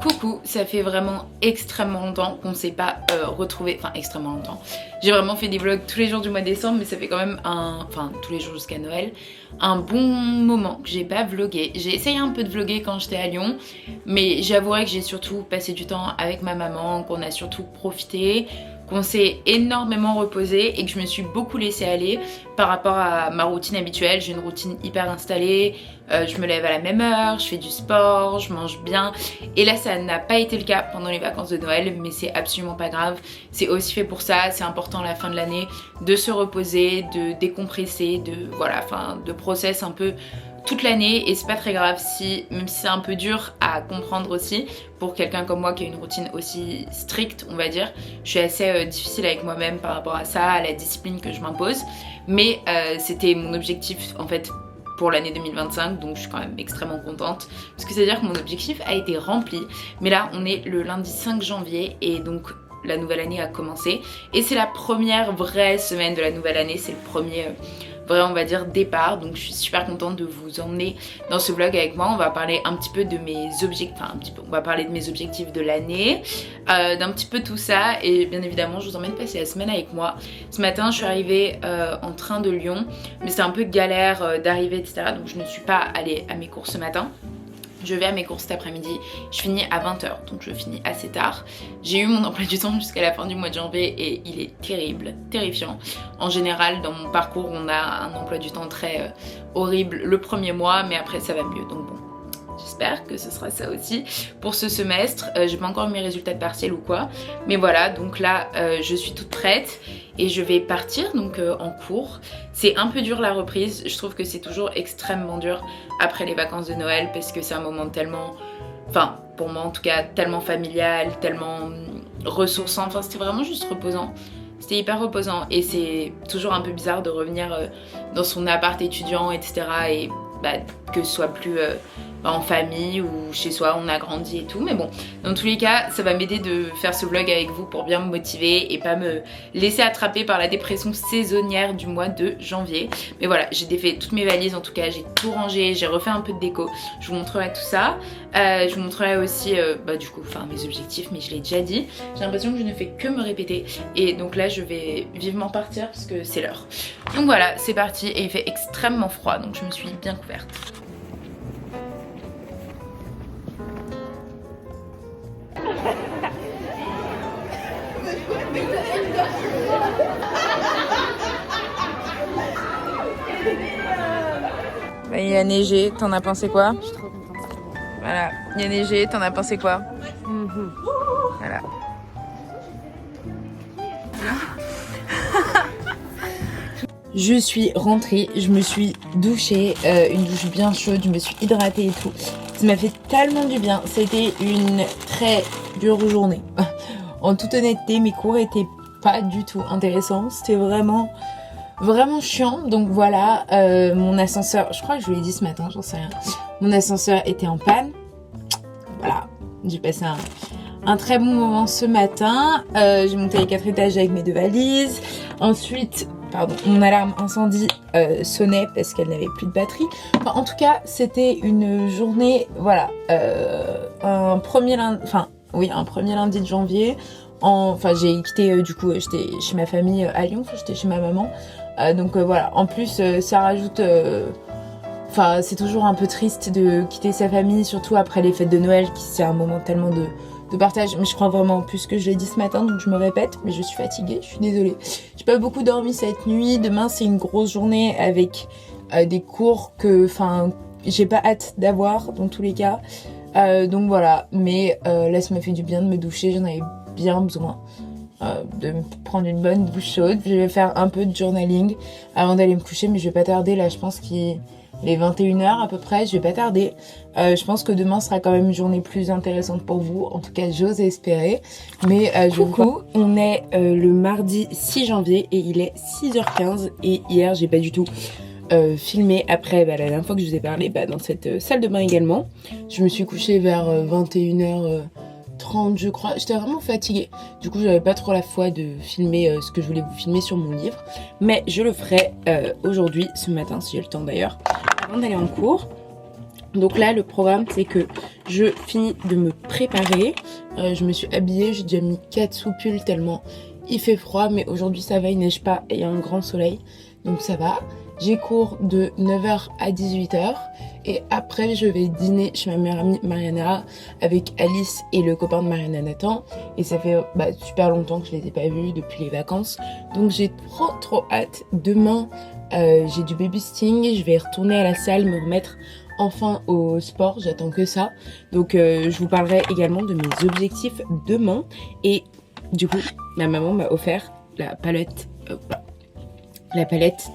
Coucou, ça fait vraiment extrêmement longtemps qu'on ne s'est pas retrouvé, enfin extrêmement longtemps. J'ai vraiment fait des vlogs tous les jours du mois de décembre, mais ça fait quand même enfin tous les jours jusqu'à Noël, un bon moment que j'ai pas vlogué. J'ai essayé un peu de vlogger quand j'étais à Lyon, mais j'avouerai que j'ai surtout passé du temps avec ma maman, qu'on a surtout profité, qu'on s'est énormément reposé et que je me suis beaucoup laissée aller par rapport à ma routine habituelle. J'ai une routine hyper installée, je me lève à la même heure, je fais du sport, je mange bien et là ça n'a pas été le cas pendant les vacances de Noël, mais c'est absolument pas grave, c'est aussi fait pour ça, c'est important à la fin de l'année de se reposer, de décompresser, de process un peu toute l'année et c'est pas très grave si, même si c'est un peu dur à comprendre aussi pour quelqu'un comme moi qui a une routine aussi stricte on va dire, je suis assez difficile avec moi-même par rapport à ça, à la discipline que je m'impose, mais c'était mon objectif en fait pour l'année 2025, donc je suis quand même extrêmement contente parce que c'est à dire que mon objectif a été rempli, mais là on est le lundi 5 janvier et donc la nouvelle année a commencé et c'est la première vraie semaine de la nouvelle année, c'est le premier vrai on va dire départ, donc je suis super contente de vous emmener dans ce vlog avec moi. On va parler un petit peu de mes objectifs, on va parler de mes objectifs de l'année, d'un petit peu tout ça et bien évidemment je vous emmène passer la semaine avec moi. Ce matin je suis arrivée en train de Lyon, mais c'était un peu galère d'arriver etc, donc je ne suis pas allée à mes courses ce matin. Je vais à mes courses cet après-midi, je finis à 20 h, donc je finis assez tard. J'ai eu mon emploi du temps jusqu'à la fin du mois de janvier et il est terrible, terrifiant. En général, dans mon parcours, on a un emploi du temps très horrible le premier mois, mais après ça va mieux, donc bon. J'espère que ce sera ça aussi pour ce semestre. J'ai pas encore mes résultats de partiel ou quoi. Mais voilà, donc là je suis toute prête et je vais partir donc en cours. C'est un peu dur la reprise. Je trouve que c'est toujours extrêmement dur après les vacances de Noël parce que c'est un moment tellement, enfin pour moi en tout cas, tellement familial, tellement ressourçant. Enfin c'était vraiment juste reposant. C'était hyper reposant et c'est toujours un peu bizarre de revenir dans son appart étudiant etc. et que ce soit plus en famille ou chez soi, on a grandi et tout, mais bon, dans tous les cas ça va m'aider de faire ce vlog avec vous pour bien me motiver et pas me laisser attraper par la dépression saisonnière du mois de janvier. Mais voilà, j'ai défait toutes mes valises en tout cas, j'ai tout rangé, j'ai refait un peu de déco, je vous montrerai tout ça. Je vous montrerai aussi du coup mes objectifs, mais je l'ai déjà dit, j'ai l'impression que je ne fais que me répéter et donc là je vais vivement partir parce que c'est l'heure. Donc voilà, c'est parti et il fait extrêmement froid donc je me suis bien couverte. Il a neigé, t'en as pensé quoi? Je suis trop contente. Voilà, il a neigé, t'en as pensé quoi? Voilà. Je suis rentrée, je me suis douchée, une douche bien chaude, je me suis hydratée et tout. Ça m'a fait tellement du bien, c'était une très dure journée. En toute honnêteté, mes cours étaient pas du tout intéressants, c'était vraiment chiant. Donc voilà, mon ascenseur, je crois que je vous l'ai dit ce matin, j'en sais rien. Mon ascenseur était en panne. Voilà, j'ai passé un très bon moment ce matin. J'ai monté les 4 étages avec mes 2 valises. Ensuite, mon alarme incendie sonnait parce qu'elle n'avait plus de batterie. Enfin, en tout cas, c'était une journée, voilà, un premier lundi de janvier. J'ai quitté, du coup, j'étais chez ma famille à Lyon, j'étais chez ma maman. Donc voilà, en plus, ça rajoute... c'est toujours un peu triste de quitter sa famille, surtout après les fêtes de Noël, qui c'est un moment tellement de partage. Mais je crois vraiment plus que je l'ai dit ce matin, donc je me répète, mais je suis fatiguée, je suis désolée. J'ai pas beaucoup dormi cette nuit. Demain, c'est une grosse journée avec des cours que, j'ai pas hâte d'avoir dans tous les cas. Donc voilà, mais là, ça m'a fait du bien de me doucher, j'en avais bien besoin. De me prendre une bonne douche chaude. Je vais faire un peu de journaling avant d'aller me coucher, mais je vais pas tarder. Là, je pense qu'il est 21 h à peu près, je vais pas tarder. Je pense que demain sera quand même une journée plus intéressante pour vous. En tout cas, j'ose espérer. Mais coucou, on est le mardi 6 janvier et il est 6h15. Et hier, j'ai pas du tout filmé. Après, la dernière fois que je vous ai parlé, dans cette salle de bain également. Je me suis couchée vers 21 h 30 je crois, j'étais vraiment fatiguée, du coup j'avais pas trop la foi de filmer ce que je voulais vous filmer sur mon livre, mais je le ferai aujourd'hui, ce matin si j'ai le temps d'ailleurs, avant d'aller en cours. Donc là, le programme, c'est que je finis de me préparer. Je me suis habillée, j'ai déjà mis 4 sous-pulls tellement il fait froid. Mais aujourd'hui, ça va, il neige pas et il y a un grand soleil. Donc ça va. J'ai cours de 9h à 18h. Et après, je vais dîner chez ma meilleure amie Mariana avec Alice et le copain de Mariana, Nathan. Et ça fait super longtemps que je les ai pas vus depuis les vacances. Donc j'ai trop hâte. Demain, j'ai du babysitting. Je vais retourner à la salle, me remettre enfin au sport, j'attends que ça. Donc je vous parlerai également de mes objectifs demain. Et du coup, ma maman m'a offert la palette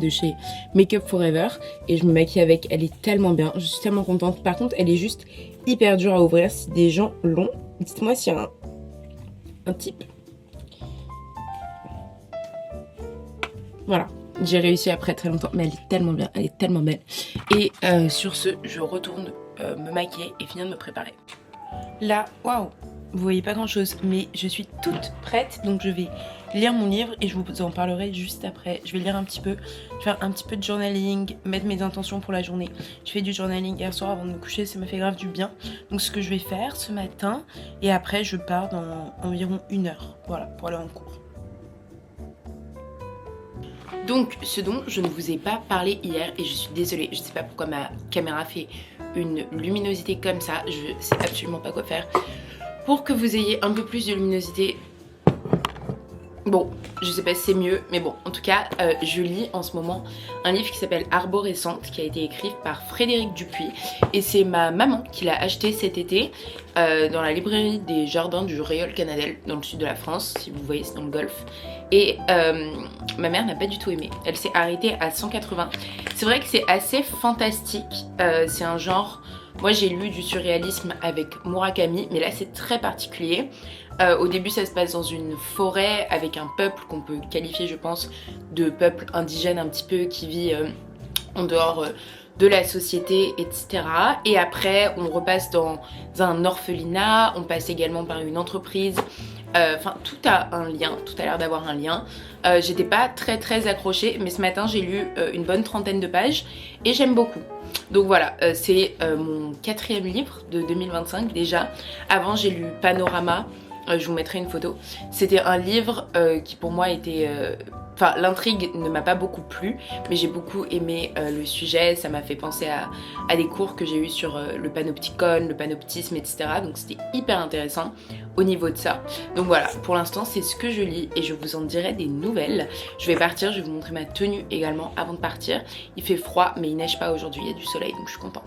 de chez Make Up Forever. Et je me maquille avec, elle est tellement bien, je suis tellement contente. Par contre, elle est juste hyper dure à ouvrir. Si des gens l'ont, dites-moi s'il y a un type. Voilà. J'ai réussi après très longtemps, mais elle est tellement bien, elle est tellement belle. Et sur ce, je retourne me maquiller et finir de me préparer. Là, waouh, vous voyez pas grand chose, mais je suis toute prête. Donc je vais lire mon livre et je vous en parlerai juste après. Je vais lire un petit peu, je vais faire un petit peu de journaling, mettre mes intentions pour la journée. Je fais du journaling hier soir avant de me coucher, ça m'a fait grave du bien. Donc ce que je vais faire ce matin, et après je pars dans environ 1 heure, voilà, pour aller en cours. Donc, ce dont je ne vous ai pas parlé hier, et je suis désolée, je sais pas pourquoi ma caméra fait une luminosité comme ça, je sais absolument pas quoi faire. Pour que vous ayez un peu plus de luminosité, bon, je sais pas si c'est mieux, mais bon, en tout cas, je lis en ce moment un livre qui s'appelle Arborescente, qui a été écrit par Frédéric Dupuis, et c'est ma maman qui l'a acheté cet été dans la librairie des jardins du Rieul Canadel, dans le sud de la France, si vous voyez, c'est dans le Golfe. Et ma mère n'a pas du tout aimé, elle s'est arrêtée à 180. C'est vrai que c'est assez fantastique, c'est un genre, moi j'ai lu du surréalisme avec Murakami, mais là c'est très particulier. Au début ça se passe dans une forêt avec un peuple qu'on peut qualifier je pense de peuple indigène un petit peu qui vit en dehors de la société, etc. Et après on repasse dans un orphelinat, on passe également par une entreprise. Enfin tout a un lien, tout a l'air d'avoir un lien. J'étais pas très accrochée, mais ce matin j'ai lu une bonne 30aine de pages et j'aime beaucoup. Donc voilà, c'est mon 4e livre de 2025 déjà. Avant j'ai lu Panorama, je vous mettrai une photo. C'était un livre qui pour moi était... Enfin, l'intrigue ne m'a pas beaucoup plu, mais j'ai beaucoup aimé le sujet. Ça m'a fait penser à des cours que j'ai eu sur le panopticon, le panoptisme, etc. Donc c'était hyper intéressant au niveau de ça. Donc voilà, pour l'instant c'est ce que je lis et je vous en dirai des nouvelles. Je vais partir, je vais vous montrer ma tenue également avant de partir. Il fait froid, mais il neige pas aujourd'hui, il y a du soleil, donc je suis contente.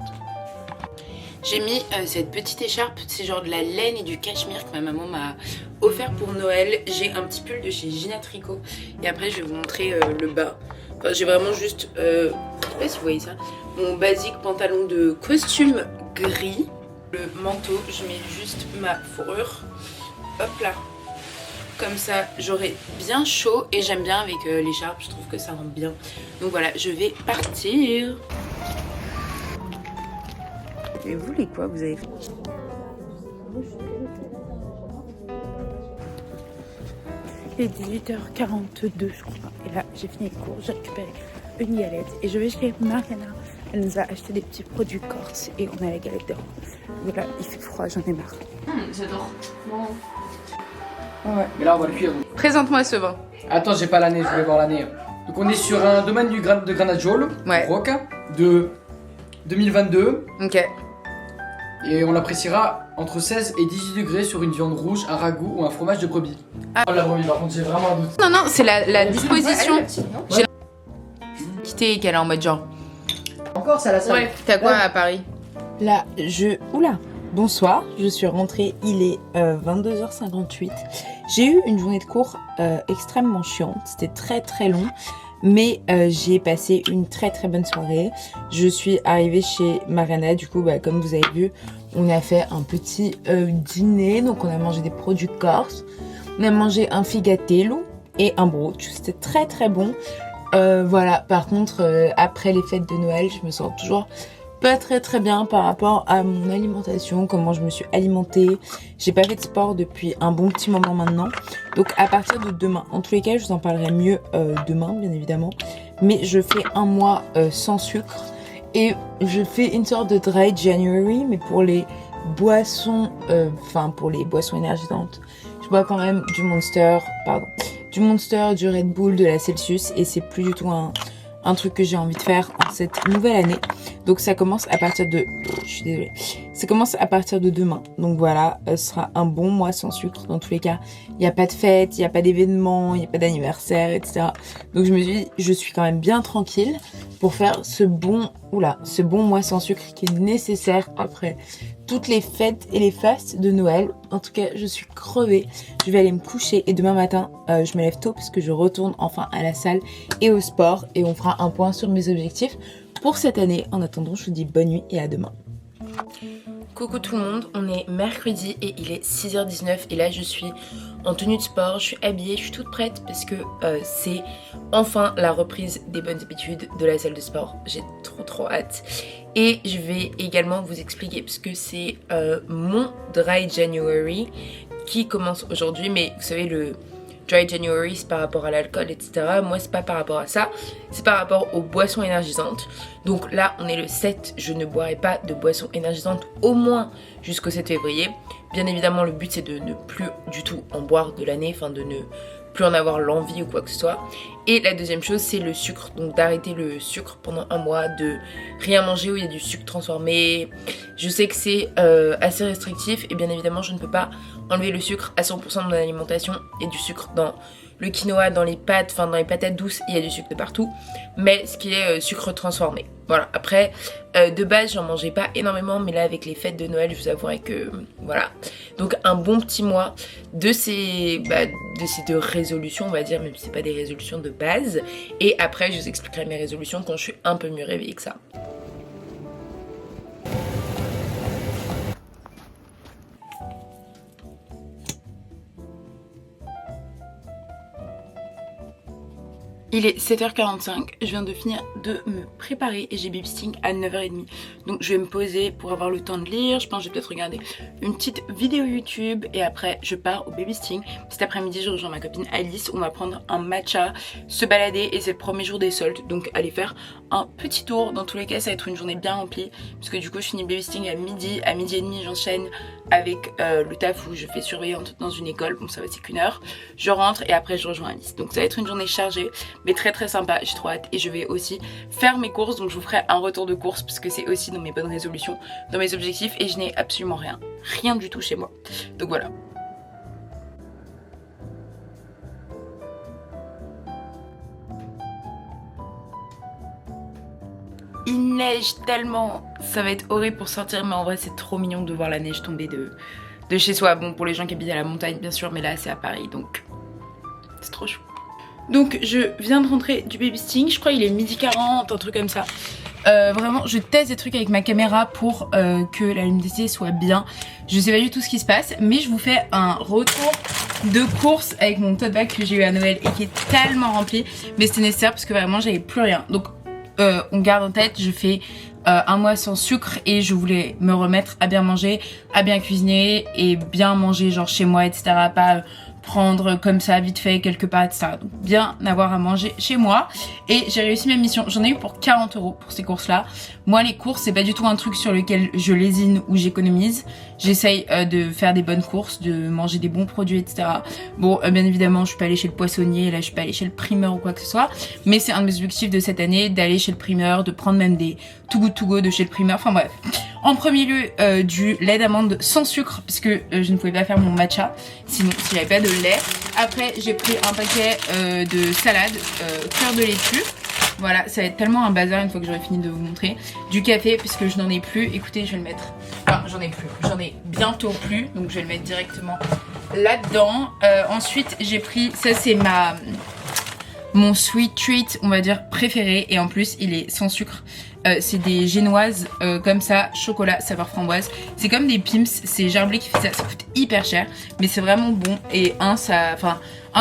J'ai mis cette petite écharpe, c'est genre de la laine et du cachemire que ma maman m'a offert pour Noël. J'ai un petit pull de chez Gina Tricot et après je vais vous montrer le bas. Enfin, j'ai vraiment juste, je sais pas si vous voyez ça, mon basique pantalon de costume gris. Le manteau, je mets juste ma fourrure, hop là, comme ça j'aurai bien chaud et j'aime bien avec l'écharpe, je trouve que ça rend bien. Donc voilà, je vais partir. Et vous les quoi vous avez fait? Il est 18h42 je crois. Et là j'ai fini le cours, j'ai récupéré une galette. Et je vais chez Mariana. Elle nous a acheté des petits produits corse et on a la galette dehors. Donc là il fait froid, j'en ai marre. J'adore. Ouais. Mais là on va le cuire. Présente-moi ce vin. Attends, j'ai pas l'année, je voulais voir l'année. Donc on est sur un domaine de Granajol, Ouais. Rock, de 2022. Ok. Et on l'appréciera entre 16 et 18 degrés sur une viande rouge, un ragoût ou un fromage de brebis. Ah. Oh la brebis, par contre j'ai vraiment un doute. Non, non, c'est la disposition. Ouais. J'ai qu'elle est en mode genre. Encore c'est à la salle. Ouais. T'as quoi à Paris? Là, Oula. Bonsoir, je suis rentrée, il est 22h58. J'ai eu une journée de cours extrêmement chiante, c'était très long, mais j'ai passé une très bonne soirée. Je suis arrivée chez Mariana, du coup, comme vous avez vu, on a fait un petit dîner, donc on a mangé des produits corses, on a mangé un figatello et un brooch, c'était très bon. Voilà, par contre, après les fêtes de Noël, je me sens toujours pas très bien par rapport à mon alimentation, comment je me suis alimentée. J'ai pas fait de sport depuis un bon petit moment maintenant. Donc à partir de demain, en tous les cas je vous en parlerai mieux demain bien évidemment. Mais je fais un mois sans sucre Et je fais une sorte de dry January, mais pour les boissons, pour les boissons énergisantes. Je bois quand même du Monster, du Red Bull, de la Celsius, et c'est plus du tout un truc que j'ai envie de faire en cette nouvelle année. Donc ça commence à partir de... Je suis désolée. Ça commence à partir de demain. Donc voilà, ce sera un bon mois sans sucre. Dans tous les cas, il n'y a pas de fête, il n'y a pas d'événement, il n'y a pas d'anniversaire, etc. Donc je me suis dit, je suis quand même bien tranquille pour faire ce bon mois sans sucre qui est nécessaire après toutes les fêtes et les fastes de Noël. En tout cas, je suis crevée. Je vais aller me coucher et demain matin, je me lève tôt parce que je retourne enfin à la salle et au sport et on fera un point sur mes objectifs pour cette année. En attendant, je vous dis bonne nuit et à demain. Coucou tout le monde, on est mercredi et il est 6h19 et là je suis en tenue de sport, je suis habillée, je suis toute prête parce que c'est enfin la reprise des bonnes habitudes de la salle de sport. J'ai trop hâte. Et je vais également vous expliquer parce que c'est mon Dry January qui commence aujourd'hui, mais vous savez le Dry January c'est par rapport à l'alcool, etc. Moi c'est pas par rapport à ça, c'est par rapport aux boissons énergisantes. Donc là on est le 7, je ne boirai pas de boissons énergisantes au moins jusqu'au 7 février. Bien évidemment le but c'est de ne plus du tout en boire de l'année, enfin de ne plus en avoir l'envie ou quoi que ce soit. Et la deuxième chose c'est le sucre, donc d'arrêter le sucre pendant un mois, de rien manger où il y a du sucre transformé. Je sais que c'est assez restrictif et bien évidemment je ne peux pas enlever le sucre à 100% de mon alimentation. Il y a du sucre dans le quinoa, dans les pâtes, enfin dans les patates douces, il y a du sucre de partout, mais ce qui est sucre transformé. Voilà, après de base j'en mangeais pas énormément, mais là avec les fêtes de Noël je vous avouerai que voilà. Donc un bon petit mois de ces deux résolutions on va dire, même si c'est pas des résolutions de base, et après je vous expliquerai mes résolutions quand je suis un peu mieux réveillée que ça. Il est 7h45, je viens de finir de me préparer et j'ai babysitting à 9h30. Donc je vais me poser pour avoir le temps de lire, je pense que je vais peut-être regarder une petite vidéo YouTube et après je pars au babysitting. Cet après-midi je rejoins ma copine Alice, on va prendre un matcha, se balader et c'est le premier jour des soldes. Donc aller faire un petit tour, dans tous les cas ça va être une journée bien remplie. Parce que du coup je finis le babysitting à midi et demi j'enchaîne avec le taf où je fais surveillante dans une école. Bon ça va c'est qu'une heure, je rentre et après je rejoins Alice. Donc ça va être une journée chargée. Mais très sympa, j'ai trop hâte et je vais aussi faire mes courses, donc je vous ferai un retour de course parce que c'est aussi dans mes bonnes résolutions, dans mes objectifs et je n'ai absolument rien du tout chez moi. Donc voilà. Il neige tellement, ça va être horrible pour sortir, mais en vrai c'est trop mignon de voir la neige tomber de chez soi. Bon pour les gens qui habitent à la montagne bien sûr, mais là c'est à Paris donc c'est trop chou. Donc je viens de rentrer du babysitting, je crois il est 12h40, un truc comme ça. Vraiment je teste des trucs avec ma caméra pour que la luminosité soit bien. Je sais pas du tout ce qui se passe, mais je vous fais un retour de course avec mon tote bag que j'ai eu à Noël et qui est tellement rempli. Mais c'était nécessaire parce que vraiment j'avais plus rien. Donc on garde en tête, je fais un mois sans sucre et je voulais me remettre à bien manger, à bien cuisiner et bien manger genre chez moi, etc. Pas prendre comme ça vite fait quelque part, etc. Donc bien avoir à manger chez moi. Et j'ai réussi ma mission. J'en ai eu pour 40 € pour ces courses là. Moi les courses c'est pas du tout un truc sur lequel je lésine ou j'économise. J'essaye de faire des bonnes courses, de manger des bons produits, etc. Bon bien évidemment je suis pas allée chez le poissonnier, là je suis pas allée chez le primeur ou quoi que ce soit. Mais c'est un de mes objectifs de cette année d'aller chez le primeur, de prendre même des Too Good To Go de chez le primeur. Enfin bref. En premier lieu du lait d'amande sans sucre puisque je ne pouvais pas faire mon matcha sinon si j'avais pas de lait. Après j'ai pris un paquet de salade cœur de laitue. Voilà, ça va être tellement un bazar une fois que j'aurai fini de vous montrer. Du café puisque je n'en ai plus. Écoutez, je vais le mettre. Enfin, j'en ai plus. J'en ai bientôt plus. Donc je vais le mettre directement là-dedans. Ensuite, j'ai pris. Ça, c'est mon sweet treat, on va dire, préféré. Et en plus, il est sans sucre. C'est des génoises comme ça, chocolat, saveur framboise. C'est comme des Pim's, c'est Gerblé qui fait ça. Ça coûte hyper cher, mais c'est vraiment bon. Et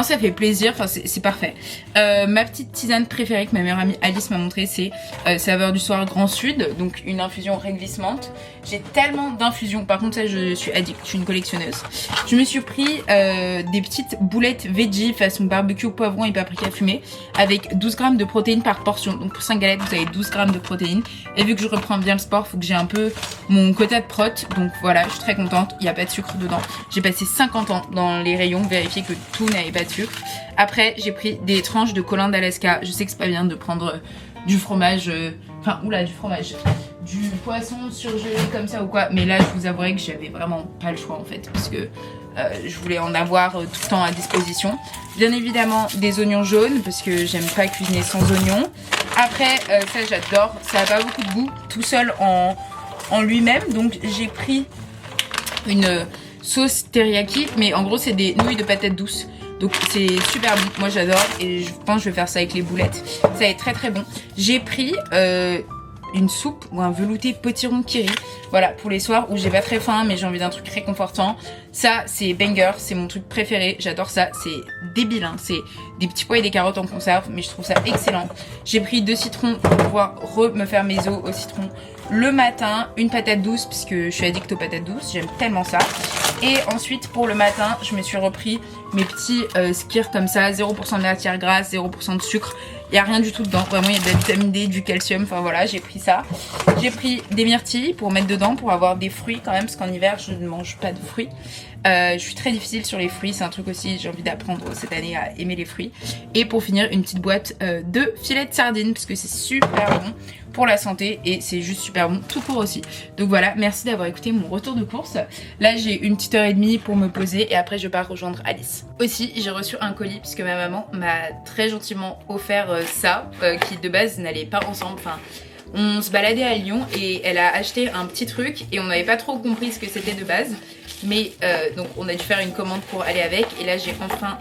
ça fait plaisir, enfin c'est parfait. Ma petite tisane préférée que ma meilleure amie Alice m'a montré, c'est saveur du soir Grand Sud, donc une infusion réglissante. J'ai tellement d'infusions, par contre ça je suis addict, je suis une collectionneuse. Je me suis pris des petites boulettes veggie façon barbecue, poivron et paprika fumé avec 12 g de protéines par portion. Donc pour 5 galettes vous avez 12 g de protéines. protéines. Et vu que je reprends bien le sport, faut que j'ai un peu mon quota de prot. Donc voilà, je suis très contente. Il n'y a pas de sucre dedans. J'ai passé 50 ans dans les rayons, vérifier que tout n'avait pas de sucre. Après, j'ai pris des tranches de colin d'Alaska. Je sais que c'est pas bien de prendre du fromage, du poisson surgelé comme ça ou quoi. Mais là, je vous avouerai que j'avais vraiment pas le choix en fait, parce que je voulais en avoir tout le temps à disposition. Bien évidemment des oignons jaunes parce que j'aime pas cuisiner sans oignons. Après ça j'adore, ça a pas beaucoup de goût tout seul en lui-même. Donc j'ai pris une sauce teriyaki, mais en gros c'est des nouilles de patates douces. Donc c'est super bon, moi j'adore et je pense que je vais faire ça avec les boulettes. Ça va être très très bon. J'ai pris une soupe ou un velouté potiron kiri. Voilà, pour les soirs où j'ai pas très faim mais j'ai envie d'un truc réconfortant. Ça, c'est banger, c'est mon truc préféré. J'adore ça, c'est débile, hein. C'est des petits pois et des carottes en conserve, mais je trouve ça excellent. J'ai pris 2 citrons pour pouvoir me faire mes os au citron le matin. Une patate douce, puisque je suis addict aux patates douces, j'aime tellement ça. Et ensuite, pour le matin, je me suis repris mes petits skirs comme ça, 0% de matière grasse, 0% de sucre. Il n'y a rien du tout dedans, vraiment il y a de la vitamine D, du calcium, enfin voilà, j'ai pris ça. J'ai pris des myrtilles pour mettre dedans, pour avoir des fruits quand même, parce qu'en hiver je ne mange pas de fruits. Je suis très difficile sur les fruits, c'est un truc aussi, j'ai envie d'apprendre cette année à aimer les fruits. Et pour finir, une petite boîte de filets de sardines, parce que c'est super bon pour la santé et c'est juste super bon tout court aussi. Donc voilà, merci d'avoir écouté mon retour de course. Là j'ai une petite heure et demie pour me poser et après je pars rejoindre Alice. Aussi j'ai reçu un colis puisque ma maman m'a très gentiment offert ça qui de base n'allait pas ensemble. Enfin, on se baladait à Lyon et elle a acheté un petit truc et on n'avait pas trop compris ce que c'était de base. Mais donc on a dû faire une commande pour aller avec et là j'ai enfin,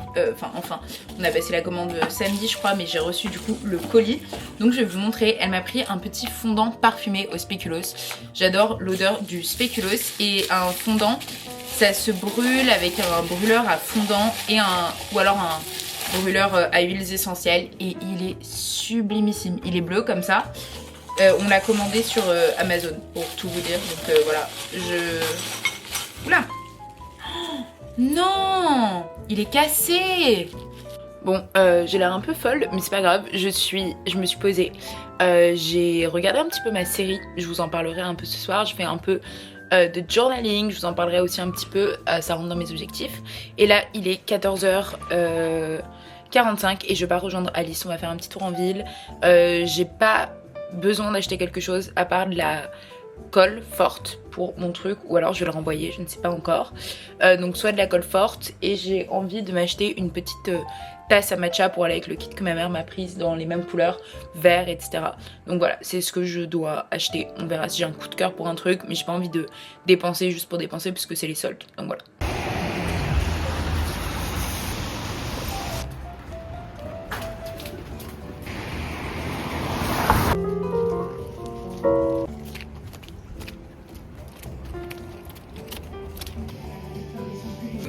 on a passé la commande samedi je crois, mais j'ai reçu du coup le colis. Donc je vais vous montrer, elle m'a pris un petit fondant parfumé au spéculoos. J'adore l'odeur du spéculoos et un fondant ça se brûle avec un brûleur à fondant et ou alors un brûleur à huiles essentielles et il est sublimissime, il est bleu comme ça. On l'a commandé sur Amazon pour tout vous dire, donc voilà, Oula! Oh, non! Il est cassé! Bon, j'ai l'air un peu folle, mais c'est pas grave, je me suis posée. J'ai regardé un petit peu ma série, je vous en parlerai un peu ce soir, je fais un peu de journaling, je vous en parlerai aussi un petit peu, ça rentre dans mes objectifs. Et là, il est 14h45 et je pars rejoindre Alice, on va faire un petit tour en ville. J'ai pas besoin d'acheter quelque chose à part de la colle forte pour mon truc ou alors je vais le renvoyer, je ne sais pas encore. Donc soit de la colle forte et j'ai envie de m'acheter une petite tasse à matcha pour aller avec le kit que ma mère m'a prise dans les mêmes couleurs, vert, etc. Donc voilà, c'est ce que je dois acheter. On verra si j'ai un coup de cœur pour un truc, mais j'ai pas envie de dépenser juste pour dépenser puisque c'est les soldes. Donc voilà.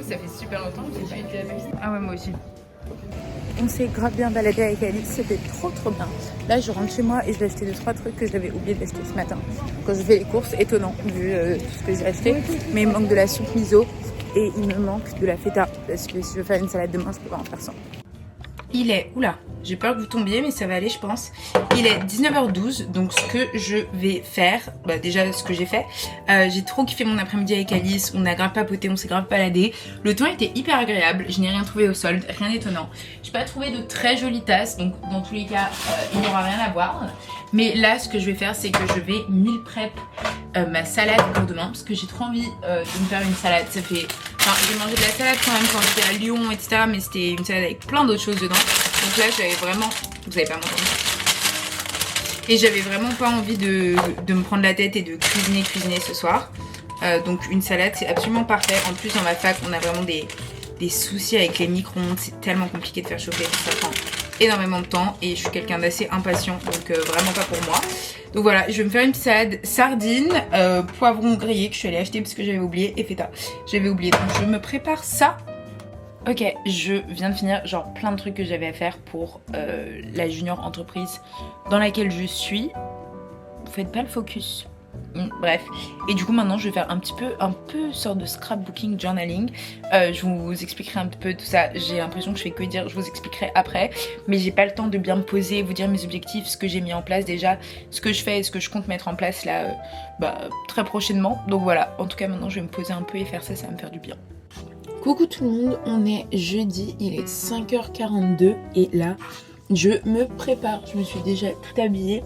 Ça fait super longtemps que j'ai pas été à la piscine. Ah ouais, moi aussi. On s'est grave bien baladé avec Alice, c'était trop bien. Là je rentre chez moi et je vais acheter 2-3 trucs que j'avais oublié d'acheter ce matin. Quand je fais les courses, étonnant vu tout ce que j'ai acheté. Mais il me manque de la soupe miso et il me manque de la feta. Parce que si je veux faire une salade demain, je peux pas en faire sans. Il est, oula, j'ai peur que vous tombiez mais ça va aller je pense. Il est 19h12 donc ce que je vais faire, bah déjà ce que j'ai fait, j'ai trop kiffé mon après-midi avec Alice, on a grave papoté, on s'est grave baladé. Le temps était hyper agréable, je n'ai rien trouvé au solde, rien d'étonnant. J'ai pas trouvé de très jolies tasses donc dans tous les cas il n'y aura rien à voir. Mais là ce que je vais faire c'est que je vais meal prep ma salade pour demain parce que j'ai trop envie de me faire une salade. Ça fait... Enfin, j'ai mangé de la salade quand même quand j'étais à Lyon, etc. Mais c'était une salade avec plein d'autres choses dedans. Donc là, j'avais vraiment... Vous avez pas m'entendre. Et j'avais vraiment pas envie de me prendre la tête et de cuisiner ce soir. Donc une salade, c'est absolument parfait. En plus, dans ma fac, on a vraiment des soucis avec les micro-ondes. C'est tellement compliqué de faire chauffer. Ça prend énormément de temps. Et je suis quelqu'un d'assez impatient. Donc vraiment pas pour moi. Donc voilà, je vais me faire une petite salade sardines, poivron grillé que je suis allée acheter parce que j'avais oublié et feta. J'avais oublié, donc je me prépare ça. Ok, je viens de finir genre plein de trucs que j'avais à faire pour la junior entreprise dans laquelle je suis. Vous faites pas le focus. Bref, et du coup maintenant je vais faire un peu sorte de scrapbooking, journaling. Je vous expliquerai un peu tout ça. J'ai l'impression que je fais que dire, je vous expliquerai après, mais j'ai pas le temps de bien me poser, vous dire mes objectifs, ce que j'ai mis en place déjà, ce que je fais et ce que je compte mettre en place là très prochainement. Donc voilà, en tout cas maintenant je vais me poser un peu et faire ça, ça va me faire du bien. Coucou tout le monde, on est jeudi, il est 5h42 et là je me prépare, je me suis déjà tout habillée,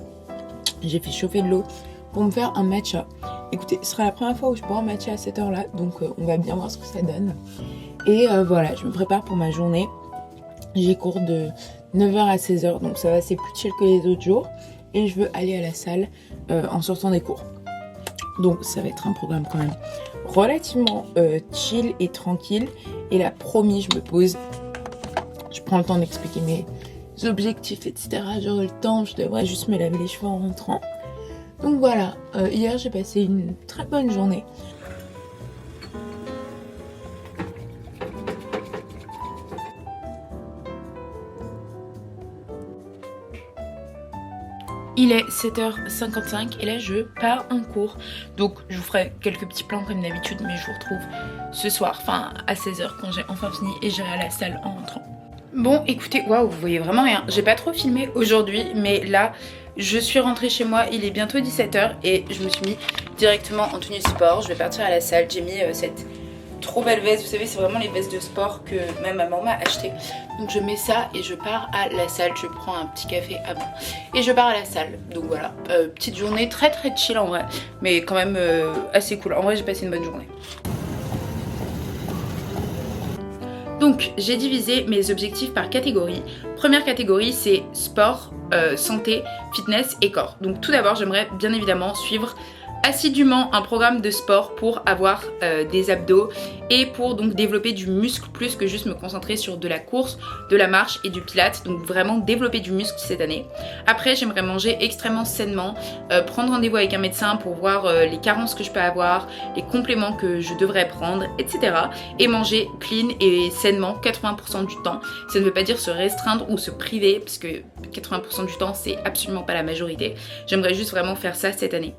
j'ai fait chauffer de l'eau pour me faire un matcha. Écoutez, ce sera la première fois où je bois un matcha à cette heure-là, donc on va bien voir ce que ça donne. Et voilà, je me prépare pour ma journée. J'ai cours de 9h à 16h, donc ça va, c'est plus chill que les autres jours. Et je veux aller à la salle en sortant des cours. Donc ça va être un programme quand même relativement chill et tranquille. Et là, promis, je me pose. Je prends le temps d'expliquer mes objectifs, etc. J'aurai le temps, je devrais juste me laver les cheveux en rentrant. Donc voilà, hier j'ai passé une très bonne journée. Il est 7h55 et là je pars en cours. Donc je vous ferai quelques petits plans comme d'habitude, mais je vous retrouve ce soir, enfin à 16h quand j'ai enfin fini et j'irai à la salle en rentrant. Bon écoutez, waouh, vous voyez vraiment rien. J'ai pas trop filmé aujourd'hui, mais là je suis rentrée chez moi, il est bientôt 17h et je me suis mis directement en tenue de sport. Je vais partir à la salle, j'ai mis cette trop belle veste, vous savez c'est vraiment les vestes de sport que même ma maman m'a acheté. Donc je mets ça et je pars à la salle, je prends un petit café avant et je pars à la salle. Donc voilà, petite journée très chill en vrai, mais quand même assez cool. En vrai j'ai passé une bonne journée. Donc j'ai divisé mes objectifs par catégorie. Première catégorie c'est sport, santé, fitness et corps. Donc tout d'abord j'aimerais bien évidemment suivre assidûment un programme de sport pour avoir des abdos et pour donc développer du muscle plus que juste me concentrer sur de la course, de la marche et du pilates, donc vraiment développer du muscle cette année. Après j'aimerais manger extrêmement sainement, prendre rendez-vous avec un médecin pour voir les carences que je peux avoir, les compléments que je devrais prendre, etc. Et manger clean et sainement 80% du temps. Ça ne veut pas dire se restreindre ou se priver parce que 80% du temps c'est absolument pas la majorité. J'aimerais juste vraiment faire ça cette année.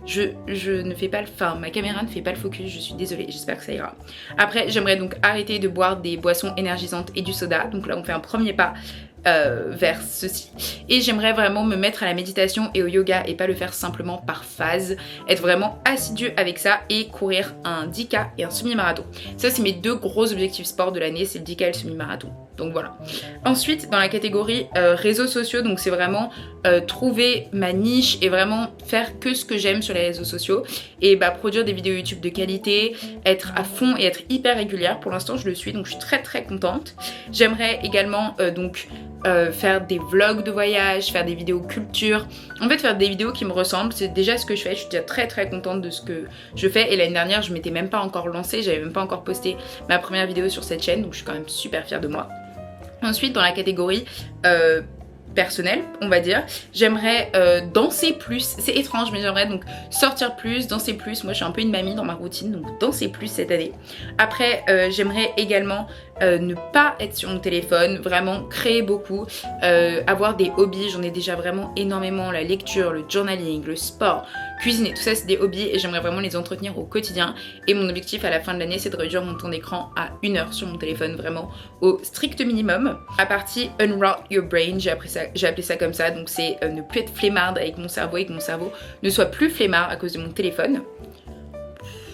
Je ne fais pas ma caméra ne fait pas le focus, je suis désolée, j'espère que ça ira. Après j'aimerais donc arrêter de boire des boissons énergisantes et du soda, donc là on fait un premier pas vers ceci. Et j'aimerais vraiment me mettre à la méditation et au yoga et pas le faire simplement par phase, être vraiment assidu avec ça et courir un 10K et un semi-marathon. Ça c'est mes deux gros objectifs sport de l'année, c'est le 10K et le semi-marathon. Donc voilà. Ensuite dans la catégorie réseaux sociaux, donc c'est vraiment trouver ma niche et vraiment faire que ce que j'aime sur les réseaux sociaux et produire des vidéos YouTube de qualité, être à fond et être hyper régulière. Pour l'instant je le suis donc je suis très contente. J'aimerais également faire des vlogs de voyage, faire des vidéos culture, en fait faire des vidéos qui me ressemblent, c'est déjà ce que je fais, je suis déjà très contente de ce que je fais et l'année dernière je m'étais même pas encore lancée, j'avais même pas encore posté ma première vidéo sur cette chaîne donc je suis quand même super fière de moi. Ensuite dans la catégorie personnel, on va dire, j'aimerais danser plus, c'est étrange mais j'aimerais donc sortir plus, danser plus. Moi je suis un peu une mamie dans ma routine, donc danser plus cette année. Après j'aimerais également ne pas être sur mon téléphone, vraiment créer beaucoup, avoir des hobbies, j'en ai déjà vraiment énormément, la lecture, le journaling, le sport, cuisiner, tout ça c'est des hobbies et j'aimerais vraiment les entretenir au quotidien. Et mon objectif à la fin de l'année c'est de réduire mon temps d'écran à 1 heure sur mon téléphone, vraiment au strict minimum. La partie Unrot Your Brain, j'ai appelé ça comme ça, donc c'est ne plus être flemmarde avec mon cerveau et que mon cerveau ne soit plus flemmard à cause de mon téléphone.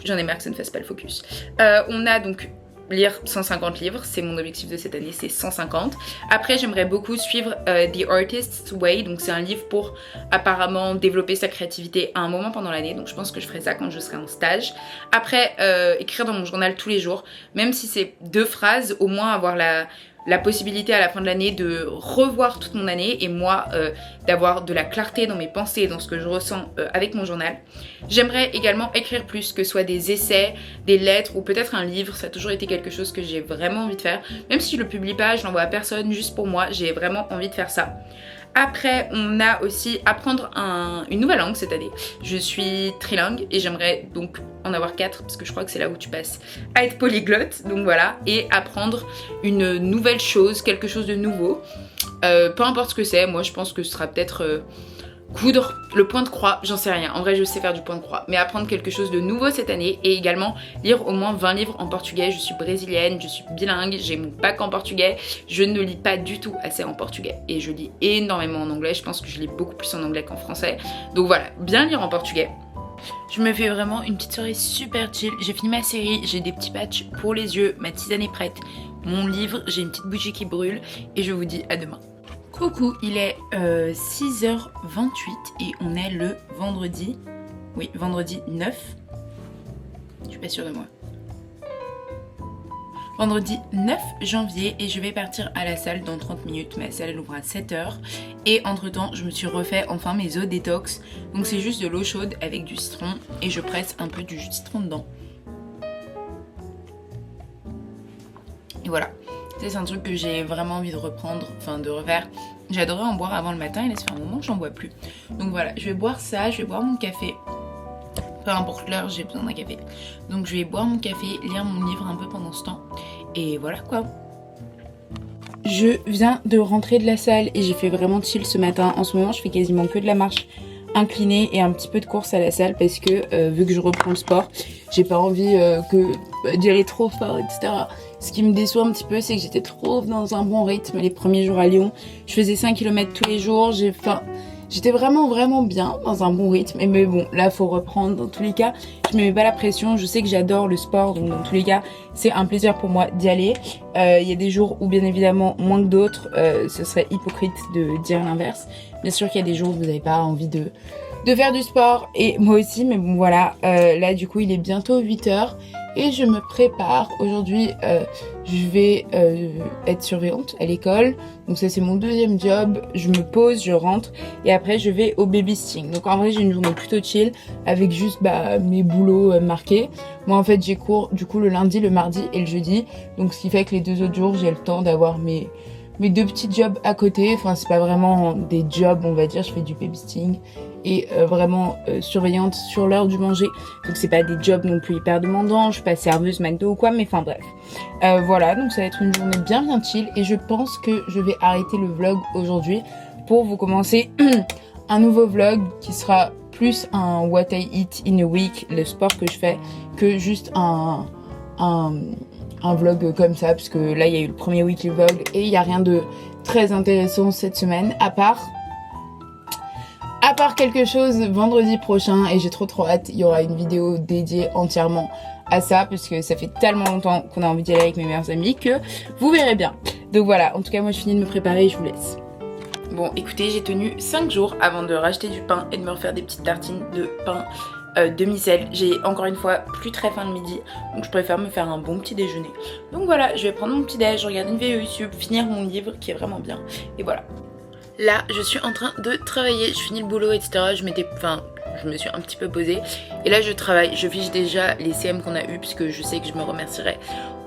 J'en ai marre que ça ne fasse pas le focus. On a donc lire 150 livres, c'est mon objectif de cette année, c'est 150. Après j'aimerais beaucoup suivre The Artist's Way, donc c'est un livre pour apparemment développer sa créativité à un moment pendant l'année, donc je pense que je ferai ça quand je serai en stage. Après écrire dans mon journal tous les jours, même si c'est 2 phrases, au moins avoir la possibilité à la fin de l'année de revoir toute mon année et moi d'avoir de la clarté dans mes pensées et dans ce que je ressens avec mon journal. J'aimerais également écrire plus, que ce soit des essais, des lettres ou peut-être un livre, ça a toujours été quelque chose que j'ai vraiment envie de faire. Même si je le publie pas, je l'envoie à personne, juste pour moi, j'ai vraiment envie de faire ça. Après, on a aussi apprendre une nouvelle langue cette année. Je suis trilingue et j'aimerais donc en avoir 4 parce que je crois que c'est là où tu passes à être polyglotte. Donc voilà, et apprendre une nouvelle chose, quelque chose de nouveau. Peu importe ce que c'est, moi je pense que ce sera peut-être coudre le point de croix, j'en sais rien. En vrai, je sais faire du point de croix. Mais apprendre quelque chose de nouveau cette année et également lire au moins 20 livres en portugais. Je suis brésilienne, je suis bilingue, j'ai mon bac en portugais. Je ne lis pas du tout assez en portugais. Et je lis énormément en anglais. Je pense que je lis beaucoup plus en anglais qu'en français. Donc voilà, bien lire en portugais. Je me fais vraiment une petite soirée super chill. J'ai fini ma série, j'ai des petits patchs pour les yeux, ma tisane est prête, mon livre, j'ai une petite bougie qui brûle et je vous dis à demain. Coucou, il est 6h28 et on est le vendredi, oui, vendredi 9, je suis pas sûre de moi. Vendredi 9 janvier et je vais partir à la salle dans 30 minutes. Ma salle elle ouvre à 7h et entre temps je me suis refait enfin mes eaux détox. Donc c'est juste de l'eau chaude avec du citron et je presse un peu du jus de citron dedans. Et voilà, c'est un truc que j'ai vraiment envie de reprendre, enfin de refaire. J'adorais en boire avant le matin et là ça fait un moment que j'en bois plus. Donc voilà, je vais boire ça, je vais boire mon café. Peu importe l'heure, j'ai besoin d'un café. Donc je vais boire mon café, lire mon livre un peu pendant ce temps. Et voilà quoi. Je viens de rentrer de la salle et j'ai fait vraiment chill ce matin. En ce moment, je fais quasiment que de la marche inclinée et un petit peu de course à la salle parce que vu que je reprends le sport, j'ai pas envie d'y aller trop fort, etc. Ce qui me déçoit un petit peu, c'est que j'étais trop dans un bon rythme les premiers jours à Lyon. Je faisais 5 km tous les jours, j'étais vraiment bien dans un bon rythme. Mais bon, là, faut reprendre. Dans tous les cas, je me mets pas la pression. Je sais que j'adore le sport. Donc, dans tous les cas, c'est un plaisir pour moi d'y aller. Il y a des jours où, bien évidemment, moins que d'autres. Ce serait hypocrite de dire l'inverse. Bien sûr qu'il y a des jours où vous n'avez pas envie de faire du sport. Et moi aussi. Mais bon, voilà. Là, du coup, il est bientôt 8h. Et je me prépare. Aujourd'hui, je vais être surveillante à l'école. Donc ça, c'est mon deuxième job. Je me pose, je rentre. Et après, je vais au babysitting. Donc en vrai, j'ai une journée plutôt chill. Avec juste mes boulots marqués. Moi, en fait, j'ai cours du coup le lundi, le mardi et le jeudi. Donc ce qui fait que les 2 autres jours, j'ai le temps d'avoir mes 2 petits jobs à côté. Enfin, c'est pas vraiment des jobs, on va dire. Je fais du babysitting. Et vraiment surveillante sur l'heure du manger. Donc c'est pas des jobs non plus hyper demandants, je suis pas serveuse McDo ou quoi, mais enfin bref. Voilà, donc ça va être une journée bien chill et je pense que je vais arrêter le vlog aujourd'hui pour vous commencer un nouveau vlog qui sera plus un what I eat in a week, le sport que je fais, que juste un vlog comme ça, parce que là il y a eu le premier weekly vlog et il y a rien de très intéressant cette semaine, à part quelque chose vendredi prochain et j'ai trop hâte, il y aura une vidéo dédiée entièrement à ça parce que ça fait tellement longtemps qu'on a envie d'y aller avec mes meilleurs amis que vous verrez bien. Donc voilà, en tout cas moi je finis de me préparer et je vous laisse. Bon écoutez, j'ai tenu 5 jours avant de racheter du pain et de me refaire des petites tartines de pain demi-sel. J'ai encore une fois plus très faim le midi, donc je préfère me faire un bon petit déjeuner. Donc voilà, je vais prendre mon petit déj, regarder une vidéo YouTube, finir mon livre qui est vraiment bien et voilà. Là, je suis en train de travailler, je finis le boulot, etc. Je me suis un petit peu posée. Et là, je travaille, je fiche déjà les CM qu'on a eu, puisque je sais que je me remercierai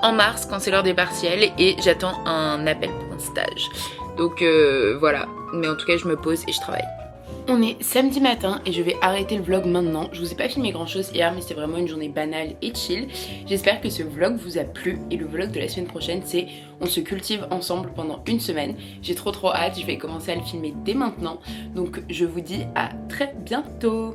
en mars quand c'est l'heure des partiels. Et j'attends un appel pour un stage. Donc voilà, mais en tout cas, je me pose et je travaille. On est samedi matin et je vais arrêter le vlog maintenant. Je vous ai pas filmé grand chose hier, mais c'était vraiment une journée banale et chill. J'espère que ce vlog vous a plu et le vlog de la semaine prochaine c'est on se cultive ensemble pendant une semaine. J'ai trop hâte, je vais commencer à le filmer dès maintenant. Donc je vous dis à très bientôt.